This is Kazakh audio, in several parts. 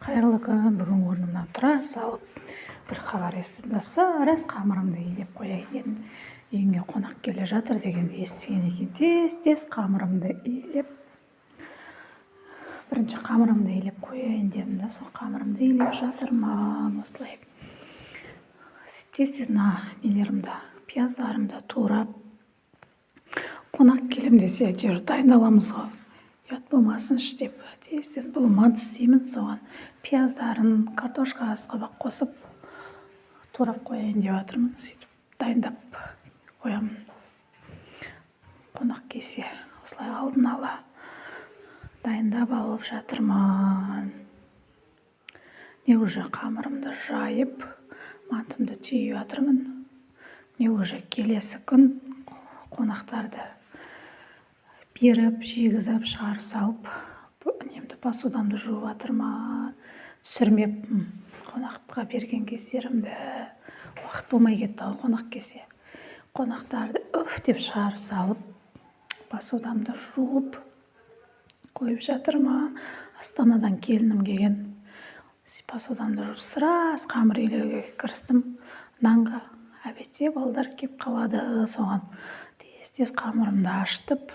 Қайырлы күн, бүгін орнымнан тұра салып, бір хабар естідім. Рас қамырымды илеп қояйын дедім. Үйіңе қонақ келе жатыр дегенді естіген екен. Тез қамырымды илеп, бірінші қамырымды илеп қояйын дедім да, сол қамырымды илеп жатырмын осылай. Тез нелерімді, пияздарымды турап, қонақ келем десе, әйтеуір дайындаламыз ғой. Ұят болмасыншы деп, тез бұл манты істеймін, соған пияздарын картошка қабақ қосып турап қояйын деп жатырмын. Сөйтіп дайындап қоямын. Қонақ келсе осылай алдын ала дайындап алып жатырмын. Не уже қамырымды жайып, мантымды түйіп жатырмын. Не уже келесі күн қонақтарды беріп, жегізіп, шығарып салып, немді посудамды жуып жатырмын. Түсірмеппін қонаққа берген кездерімді. Уақыт болмай кетті ғой қонақ келсе. Қонақтарды деп шығарып салып, посудамды жуып қойып жатырмын. Астанадан келінім келген. Посудамды жуып сырас қамыр илеуге кірістім. Нанға әбетте балдар кеп қалады. Соған тез қамырымды аштып,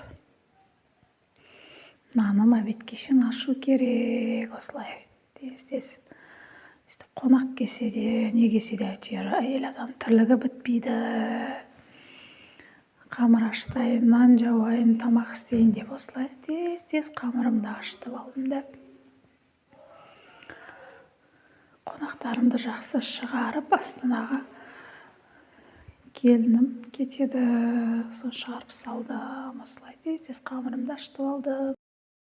наным әбетке шейін ашу керек. Осылай тез. Қонақ келсе де, не келсе де, әйтеуір әйел адам тірлігі бітпейді. Қамыр аштайын, нан жауайын, тамақ істейін деп осылай тез қамырымды ашытып алдым да. Қонақтарымды жақсы шығарып, Астанаға келінім кетеді, соны шығарып салдым. Осылай тез қамырымды ашытып алдым.